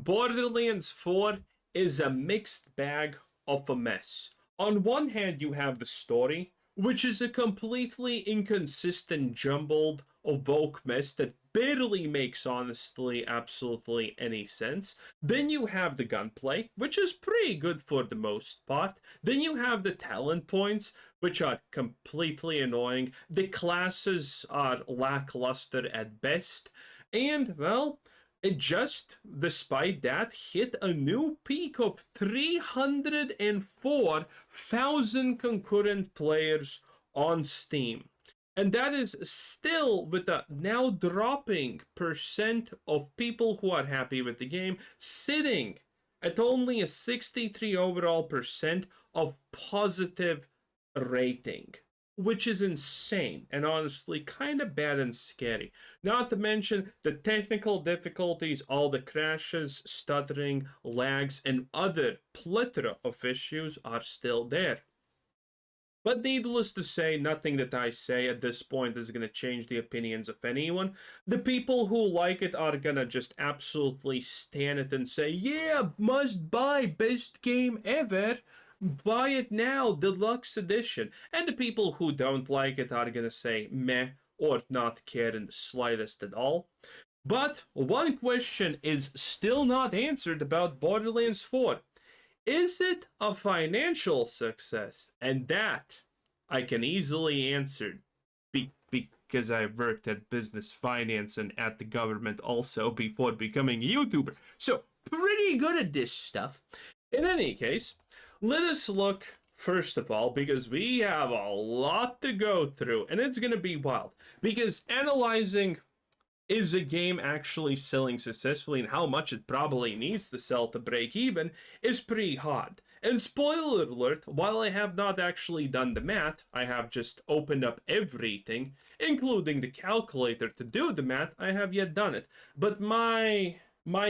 Borderlands 4 is a mixed bag of a mess. On one hand, you have the story, which is a completely inconsistent, jumbled, woke mess that barely makes honestly absolutely any sense. Then you have the gunplay, which is pretty good for the most part. Then you have the talent points, which are completely annoying. The classes are lackluster at best. And, well, it just, despite that, hit a new peak of 304,000 concurrent players on Steam. And that is still with a now dropping percent of people who are happy with the game, sitting at only a 63 overall percent of positive rating, which is insane and honestly kind of bad and scary. Not to mention the technical difficulties, all the crashes, stuttering, lags, and other plethora of issues are still there. But needless to say, nothing that I say at this point is going to change the opinions of anyone. The people who like it are going to just absolutely stand it and say, yeah, must buy, best game ever. Buy it now, deluxe edition. And the people who don't like it are going to say meh or not care in the slightest at all. But one question is still not answered about Borderlands 4. Is it a financial success? And that I can easily answer because I've worked at business finance and at the government also before becoming a YouTuber. So, pretty good at this stuff. In any case, let us look, first of all, because we have a lot to go through, and it's going to be wild. Because analyzing is a game actually selling successfully and how much it probably needs to sell to break even is pretty hard. And spoiler alert, while I have not actually done the math, I have just opened up everything, including the calculator to do the math, I have yet done it. But my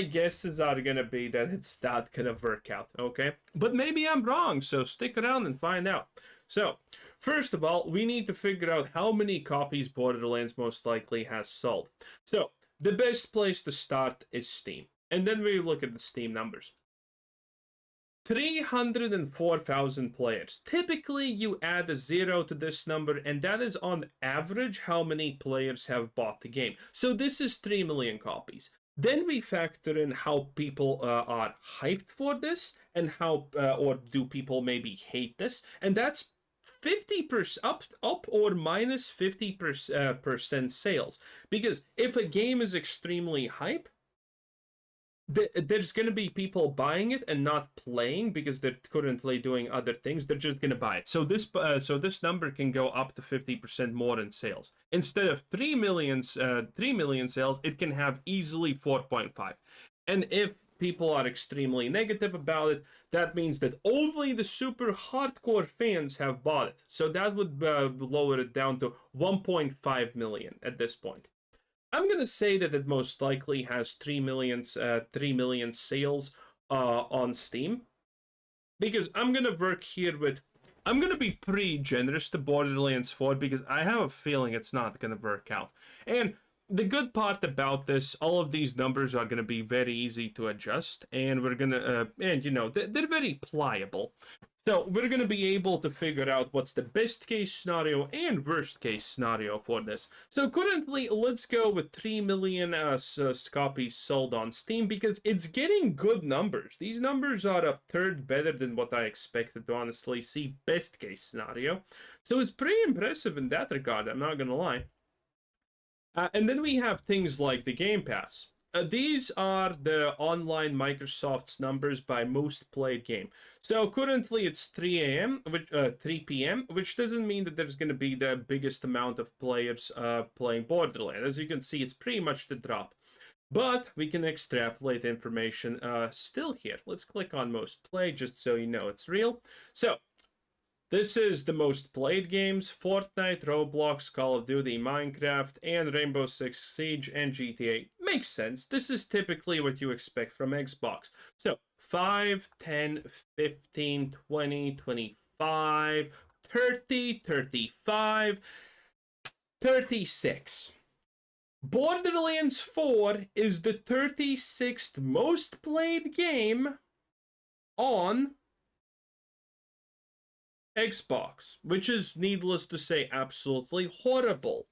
guesses are gonna be that it's not gonna work out, okay? But maybe I'm wrong, so stick around and find out. So, first of all, we need to figure out how many copies Borderlands most likely has sold. So, the best place to start is Steam. And then we look at the Steam numbers. 304,000 players. Typically, you add a 0 to this number, and that is on average how many players have bought the game. So this is 3 million copies. Then we factor in how people are hyped for this, and how, or do people maybe hate this, and that's 50% up or minus 50% sales. Because if a game is extremely hype, there's going to be people buying it and not playing because they're currently doing other things. They're just going to buy it. So this number can go up to 50% more in sales. Instead of 3 million sales, it can have easily 4.5. And if people are extremely negative about it, that means that only the super hardcore fans have bought it. So that would lower it down to 1.5 million at this point. I'm gonna say that it most likely has 3 million sales on Steam, because I'm gonna work here with. I'm gonna be pretty generous to Borderlands 4 because I have a feeling it's not gonna work out. And the good part about this, all of these numbers are gonna be very easy to adjust, and we're gonna, and you know, they're very pliable. So we're going to be able to figure out what's the best case scenario and worst case scenario for this. So currently, let's go with 3 million copies sold on Steam because it's getting good numbers. These numbers are a third better than what I expected to honestly see best case scenario. So it's pretty impressive in that regard, I'm not going to lie. And then we have things like the Game Pass. These are the online Microsoft's numbers by most played game. So currently it's 3 p.m., which doesn't mean that there's going to be the biggest amount of players playing Borderlands. As you can see, it's pretty much the drop. But we can extrapolate information still here. Let's click on most played just so you know it's real. So this is the most played games: Fortnite, Roblox, Call of Duty, Minecraft, and Rainbow Six Siege and GTA. Makes sense. This is typically what you expect from Xbox. So 5, 10, 15, 20, 25, 30, 35, 36. Borderlands 4 is the 36th most played game on Xbox, which is, needless to say, absolutely horrible.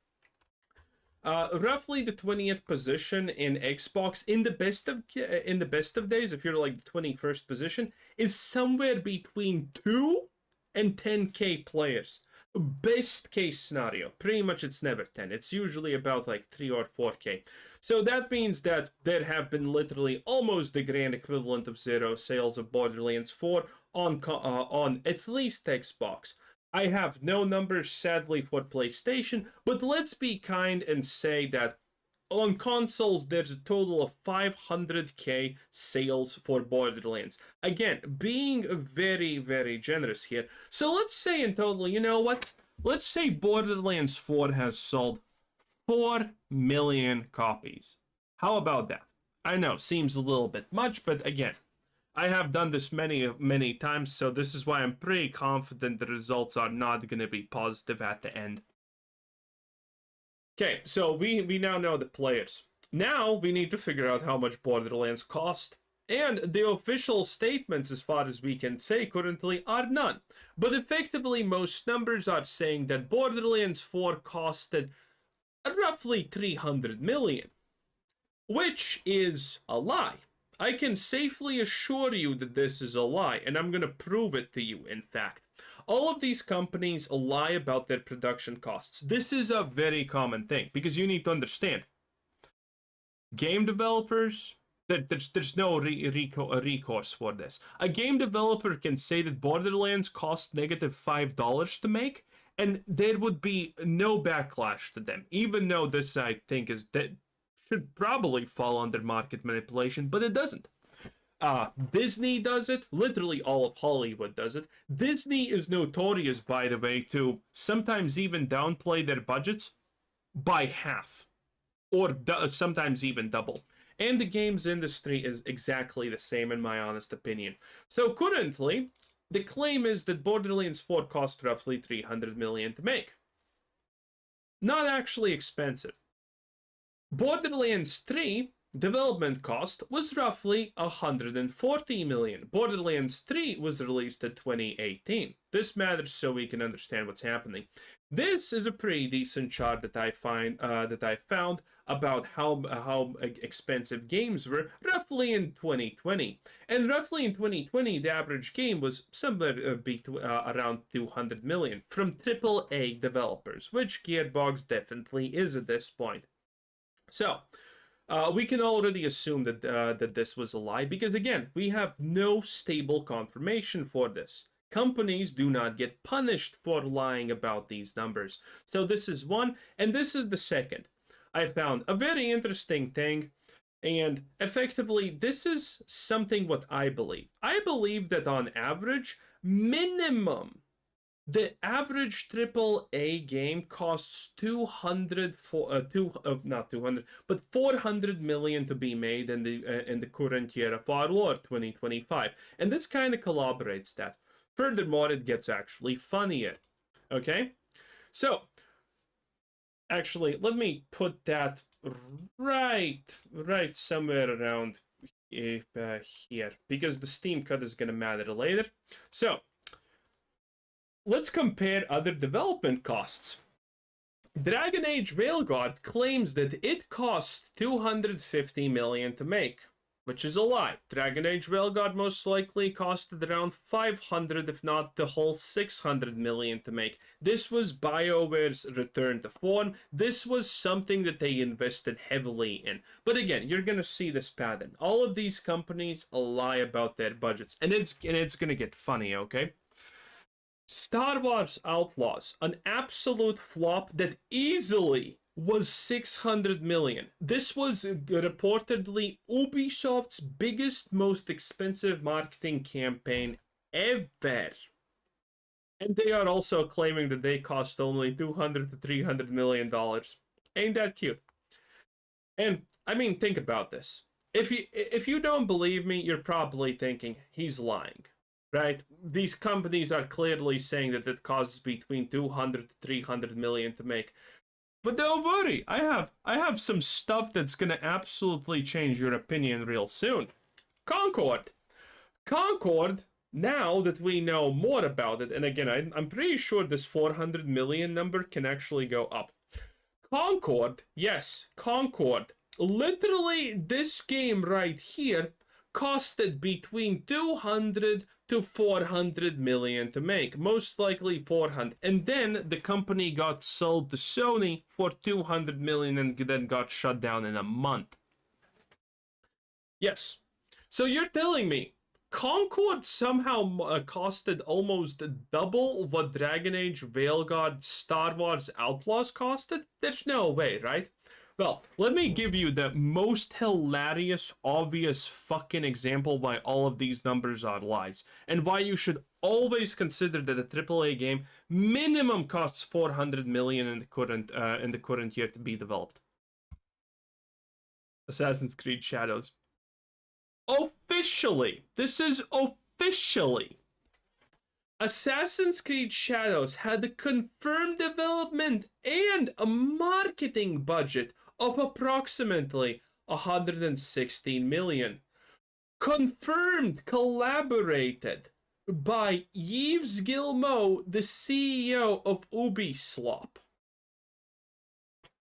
Roughly the 20th position in Xbox in the best of days, if you're like the 21st position, is somewhere between 2 and 10k players. Best case scenario, pretty much it's never 10. It's usually about like 3 or 4k. So that means that there have been literally almost the grand equivalent of 0 sales of Borderlands 4 on at least Xbox. I have no numbers, sadly, for PlayStation, but let's be kind and say that on consoles, there's a total of 500k sales for Borderlands. Again, being very, very generous here. So let's say in total, you know what? Let's say Borderlands 4 has sold 4 million copies. How about that? I know, seems a little bit much, but again, I have done this many times, so this is why I'm pretty confident the results are not going to be positive at the end. Okay, so we now know the players. Now we need to figure out how much Borderlands cost. And the official statements, as far as we can say currently, are none. But effectively, most numbers are saying that Borderlands 4 costed roughly 300 million. Which is a lie. I can safely assure you that this is a lie, and I'm going to prove it to you, in fact. All of these companies lie about their production costs. This is a very common thing, because you need to understand. Game developers, there's no recourse for this. A game developer can say that Borderlands cost -$5 to make, and there would be no backlash to them, even though this, I think, should probably fall under market manipulation, but it doesn't. Disney does it. Literally all of Hollywood does it. Disney is notorious, by the way, to sometimes even downplay their budgets by half, or sometimes even double. And the games industry is exactly the same, in my honest opinion. So currently, the claim is that Borderlands 4 cost roughly 300 million to make. Not actually expensive. Borderlands 3 development cost was roughly 140 million. Borderlands 3 was released in 2018. This matters so we can understand what's happening. This is a pretty decent chart that I found about how expensive games were roughly in 2020. And roughly in 2020, the average game was somewhere around 200 million from AAA developers, which Gearbox definitely is at this point. So, we can already assume that this was a lie, because again, we have no stable confirmation for this. Companies do not get punished for lying about these numbers. So this is one, and this is the second. I found a very interesting thing, and effectively, this is something what I believe. I believe that on average, minimum, the average AAA game costs 400 million to be made in the current year of our Lord 2025, and this kind of corroborates that. Furthermore, it gets actually funnier. Okay, so actually, let me put that right somewhere around here, because the Steam cut is gonna matter later. So let's compare other development costs. Dragon Age Veilguard claims that it cost 250 million to make, which is a lie. Dragon Age Veilguard most likely costed around 500, if not the whole 600 million to make. This was BioWare's return to form. This was something that they invested heavily in. But again, you're gonna see this pattern. All of these companies lie about their budgets, and it's gonna get funny, okay? Star Wars Outlaws, an absolute flop that easily was 600 million. This was reportedly Ubisoft's biggest, most expensive marketing campaign ever. And they are also claiming that they cost only 200 to 300 million dollars. Ain't that cute? And I mean, think about this. If you don't believe me, you're probably thinking he's lying. Right? These companies are clearly saying that it costs between 200 to 300 million to make. But don't worry, I have some stuff that's gonna absolutely change your opinion real soon. Concord. Concord, now that we know more about it, and again, I'm pretty sure this 400 million number can actually go up. Concord, yes, Concord. Literally, this game right here costed between 200 to 400 million to make, most likely 400. And then the company got sold to Sony for 200 million and then got shut down in a month. Yes. So you're telling me Concord somehow costed almost double what Dragon Age, Veilguard, Star Wars Outlaws costed? There's no way, right? Well, let me give you the most hilarious, obvious fucking example why all of these numbers are lies, and why you should always consider that a AAA game minimum costs 400 million in the current year to be developed. Assassin's Creed Shadows. Officially, this is officially, Assassin's Creed Shadows had a confirmed development and a marketing budget of approximately 116 million. Confirmed, collaborated by Yves Guillemot, the CEO of Ubisoft.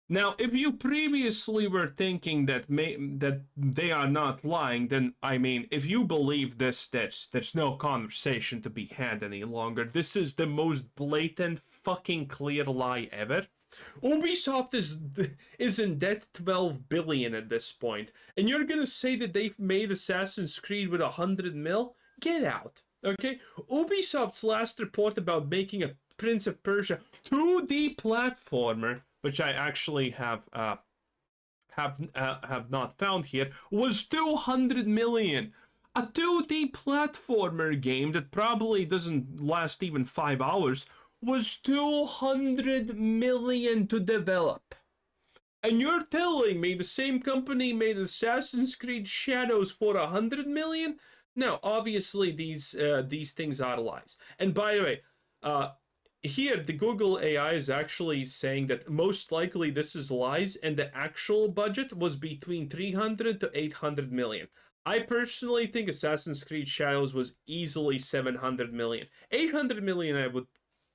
Now, if you previously were thinking that that they are not lying, then, I mean, if you believe this, there's no conversation to be had any longer. This is the most blatant, fucking clear lie ever. Ubisoft is in debt 12 billion at this point, and you're gonna say that they've made Assassin's Creed with 100 mil? Get out, okay? Ubisoft's last report about making a Prince of Persia 2D platformer, which I actually have not found here, was 200 million. A 2D platformer game that probably doesn't last even 5 hours was 200 million to develop. And you're telling me the same company made Assassin's Creed Shadows for 100 million? No, obviously these things are lies. And by the way, here, the Google AI is actually saying that most likely this is lies, and the actual budget was between 300 to 800 million. I personally think Assassin's Creed Shadows was easily 700 million. 800 million, I would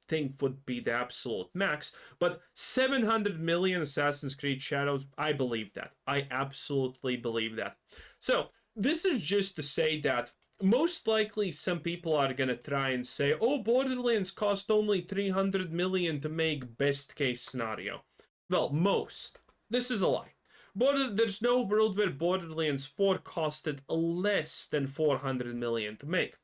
think, would be the absolute max, but 700 million Assassin's Creed Shadows, I believe that. I absolutely believe that. So, this is just to say that most likely some people are gonna try and say, oh, Borderlands cost only 300 million to make, best case scenario. Well, most. This is a lie. There's no world where Borderlands 4 costed less than 400 million to make.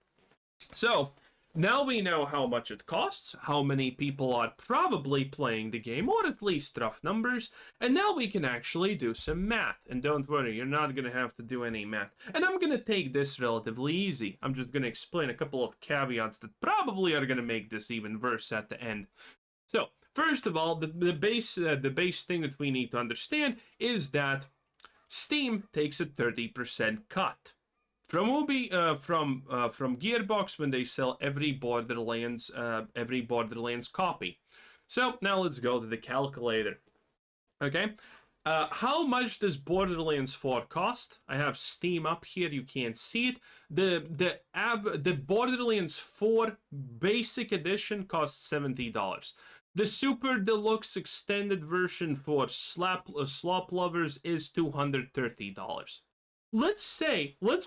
So, now we know how much it costs, how many people are probably playing the game, or at least rough numbers, and now we can actually do some math. And don't worry, you're not going to have to do any math. And I'm going to take this relatively easy. I'm just going to explain a couple of caveats that probably are going to make this even worse at the end. So, first of all, the base thing that we need to understand is that Steam takes a 30% cut from Gearbox when they sell every Borderlands copy. So now let's go to the calculator. Okay, how much does Borderlands 4 cost? I have Steam up here. You can't see it. The Borderlands 4 Basic Edition costs $70. The Super Deluxe Extended version for slop lovers is $230. Let's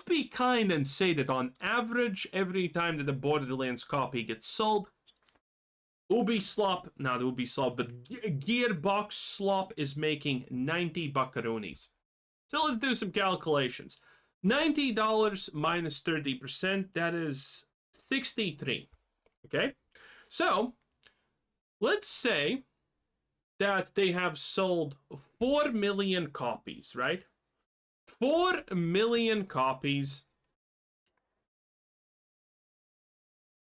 be kind and say that on average, every time that a Borderlands copy gets sold, Gearbox Slop is making 90 buckaroonies. So let's do some calculations. $90 minus 30%, that is 63. Okay? So, let's say that they have sold 4 million copies, right? 4 million copies.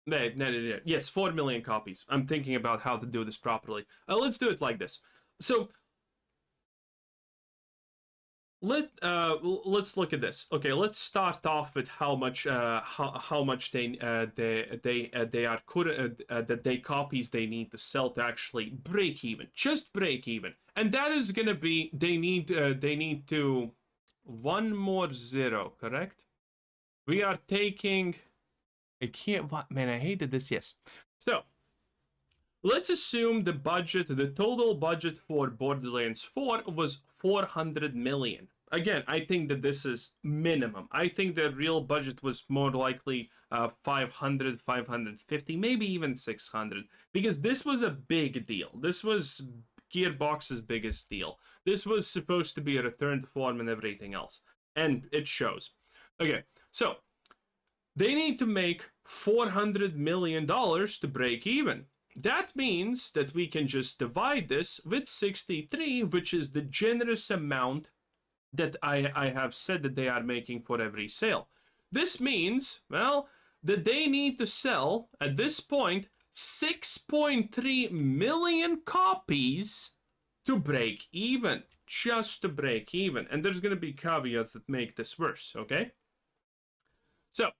Yes, 4 million copies. I'm thinking about how to do this properly. Let's do it like this. So, Let's look at this. Okay, let's start off with how much they are that they copies they need to sell to actually break even, just break even, and that is gonna be they need to one more zero, correct? We are taking. I can't. What man? I hated this. Yes. So let's assume the total budget for Borderlands 4 was 400 million. Again, I think that this is minimum. I think the real budget was more likely 500, 550, maybe even 600, because this was a big deal. This was Gearbox's biggest deal. This was supposed to be a return to form and everything else, and it shows. Okay, so they need to make $400 million to break even. That means that we can just divide this with 63, which is the generous amount that I have said that they are making for every sale. This means, well, that they need to sell, at this point, 6.3 million copies to break even. Just to break even. And there's going to be caveats that make this worse, okay? So,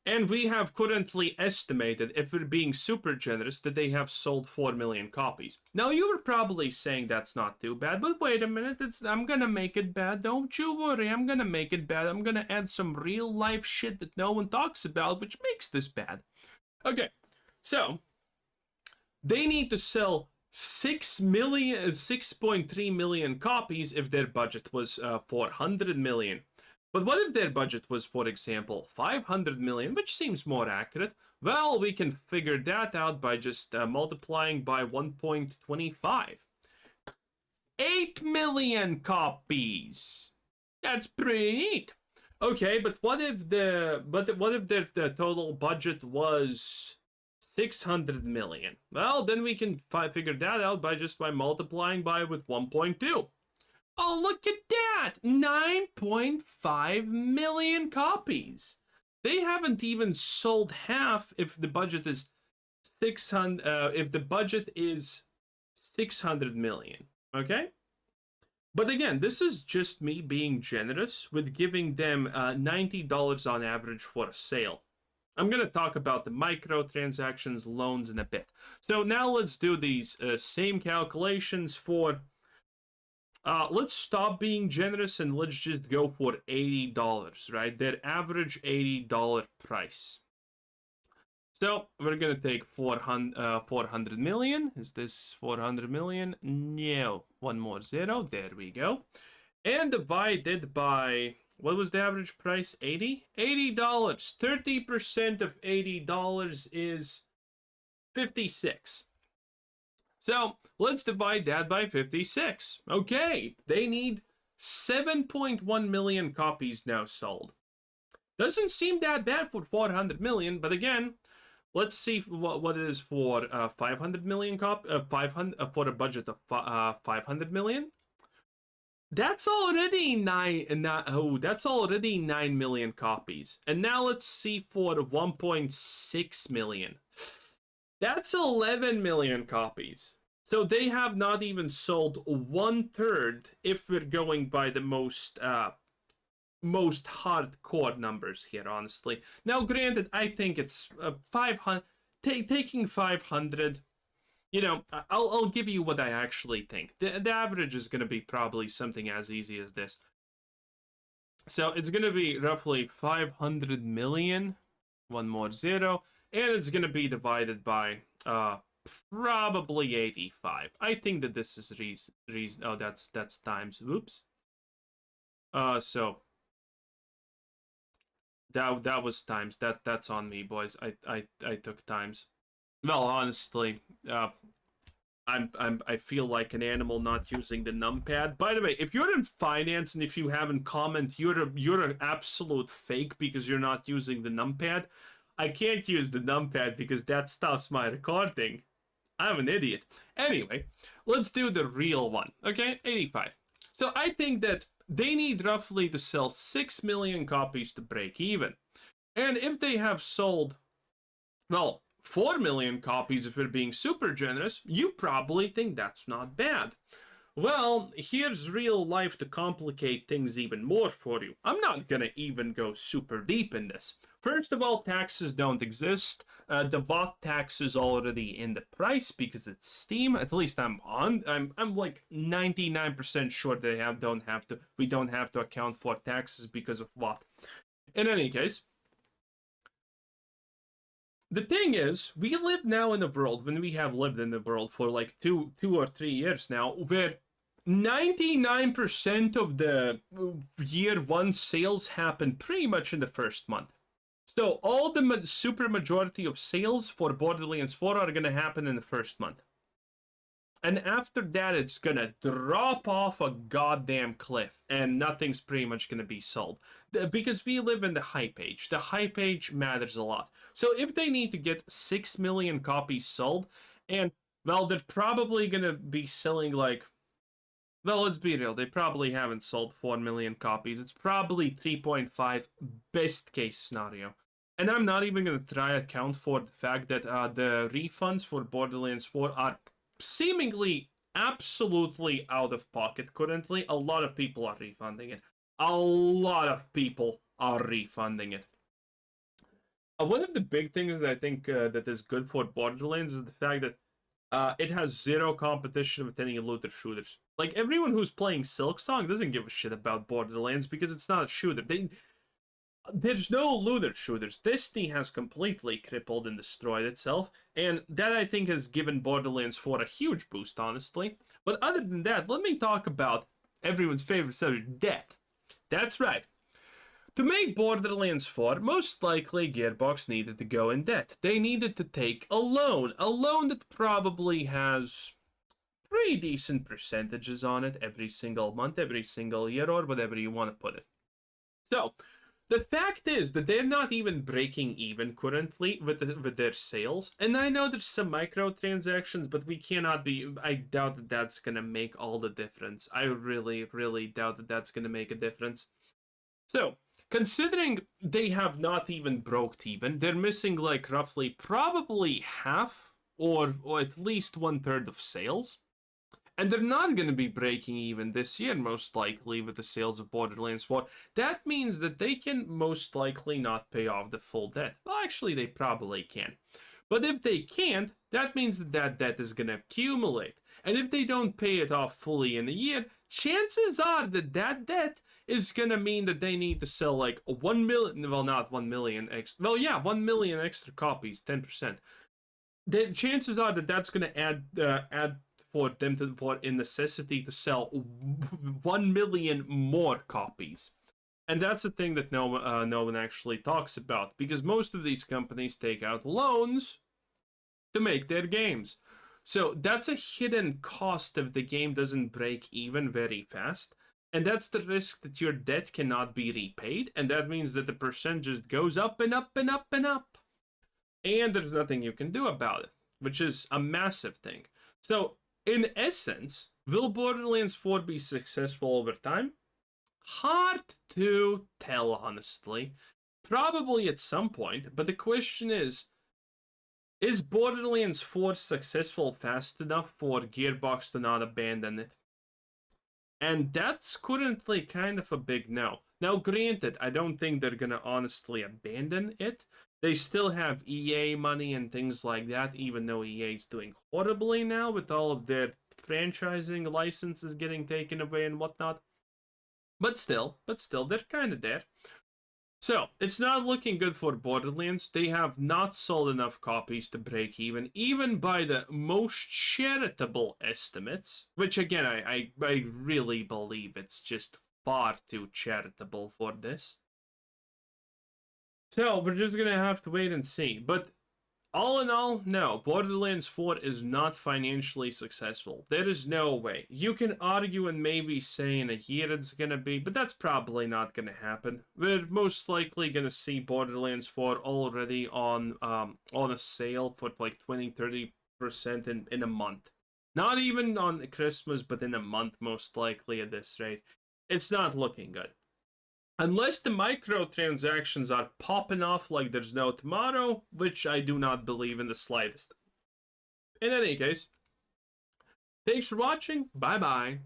and we have currently estimated, if we're being super generous, that they have sold 4 million copies. Now, you were probably saying that's not too bad, but wait a minute, I'm gonna make it bad. Don't you worry, I'm gonna make it bad. I'm gonna add some real life shit that no one talks about, which makes this bad. Okay, so they need to sell 6.3 million copies if their budget was 400 million. But what if their budget was, for example, 500 million, which seems more accurate? Well, we can figure that out by just multiplying by 1.25. 8 million copies. That's pretty neat. Okay, but what if their total budget was 600 million? Well, then we can figure that out by multiplying by with 1.2. Oh, look at that! 9.5 million copies. They haven't even sold half if the budget is 600. If the budget is 600 million, okay? But again, this is just me being generous with giving them $90 on average for a sale. I'm going to talk about the microtransactions, loans in a bit. So now let's do these same calculations for... let's stop being generous and let's just go for $80, right? Their average $80 price. So we're gonna take 400 million. Is this 400 million? No, one more zero. There we go. And divided by, what was the average price? 80? $80. 30% of $80 is 56. So let's divide that by 56. Okay, they need 7.1 million copies now sold. Doesn't seem that bad for 400 million, but again, let's see what it is for 500 million for a budget of 500 million. That's already 9 million copies. And now let's see for 1.6 million. That's 11 million copies. So they have not even sold 1/3 if we're going by the most hardcore numbers here, honestly. Now, granted, I think it's 500. Taking 500, you know, I'll give you what I actually think. The average is going to be probably something as easy as this. So it's going to be roughly 500 million. One more zero. And it's going to be divided by probably 85. I think that this is reason. Oh, that's times. Whoops. So that was times. That's on me, boys. I took times. Well, honestly, I feel like an animal not using the numpad. By the way, if you're in finance and if you haven't commented, you're an absolute fake because you're not using the numpad. I can't use the numpad because that stops my recording. I'm an idiot. Anyway, let's do the real one. Okay, 85. So I think that they need roughly to sell 6 million copies to break even. And if they have sold, well, 4 million copies if we're being super generous, you probably think that's not bad. Well, here's real life to complicate things even more for you. I'm not gonna even go super deep in this. First of all, taxes don't exist. The VAT tax is already in the price because it's Steam. At least I'm like 99% sure we don't have to account for taxes because of VAT. In any case, the thing is, we live now in a world, when we have lived in the world for like two or 3 years now, where 99% of the year one sales happen pretty much in the first month. So all the super majority of sales for Borderlands 4 are going to happen in the first month. And after that, it's going to drop off a goddamn cliff, and nothing's pretty much going to be sold. Because we live in the hype age. The hype age matters a lot. So if they need to get 6 million copies sold, and, well, they're probably going to be selling like, well, let's be real, they probably haven't sold 4 million copies. It's probably 3.5 best case scenario. And I'm not even going to try account for the fact that the refunds for Borderlands 4 are seemingly absolutely out of pocket currently. A lot of people are refunding it. A lot of people are refunding it. One of the big things that I think that is good for Borderlands is the fact that it has zero competition with any looter shooters. Like, everyone who's playing Silksong doesn't give a shit about Borderlands because it's not a shooter. There's no looter shooters. Destiny has completely crippled and destroyed itself, and that, I think, has given Borderlands 4 a huge boost, honestly. But other than that, let me talk about everyone's favorite subject, debt. That's right. To make Borderlands 4, most likely Gearbox needed to go in debt. They needed to take a loan that probably has pretty decent percentages on it every single month, every single year, or whatever you want to put it. So, the fact is that they're not even breaking even currently with their sales. And I know there's some microtransactions, but we cannot be... I doubt that that's going to make all the difference. I really, really doubt that that's going to make a difference. So, considering they have not even broke even, they're missing like roughly probably half or at least 1/3 of sales. And they're not going to be breaking even this year, most likely, with the sales of Borderlands 4. That means that they can most likely not pay off the full debt. Well, actually, they probably can. But if they can't, that means that that debt is going to accumulate. And if they don't pay it off fully in a year, chances are that that debt is going to mean that they need to sell like 1 million, well, not 1 million, well, yeah, 1 million extra copies, 10%. The chances are that that's going to add for them for a necessity to sell 1 million more copies. And that's the thing that no one actually talks about, because most of these companies take out loans to make their games. So that's a hidden cost if the game doesn't break even very fast. And that's the risk that your debt cannot be repaid, and that means that the percent just goes up and up and up and up. And there's nothing you can do about it, which is a massive thing. So, in essence, will Borderlands 4 be successful over time? Hard to tell, honestly. Probably at some point, but the question is Borderlands 4 successful fast enough for Gearbox to not abandon it? And that's currently kind of a big no. Now, granted, I don't think they're gonna honestly abandon it. They still have EA money and things like that, even though EA is doing horribly now with all of their franchising licenses getting taken away and whatnot. But still, they're kind of there. So, it's not looking good for Borderlands. They have not sold enough copies to break even by the most charitable estimates, which again, I really believe it's just far too charitable for this. So, we're just gonna have to wait and see. But all in all, no, Borderlands 4 is not financially successful. There is no way. You can argue and maybe say in a year it's gonna be, but that's probably not gonna happen. We're most likely gonna see Borderlands 4 already on a sale for like 20-30% in a month. Not even on Christmas, but in a month, most likely at this rate. It's not looking good. Unless the microtransactions are popping off like there's no tomorrow, which I do not believe in the slightest. In any case, Thanks for watching. Bye bye.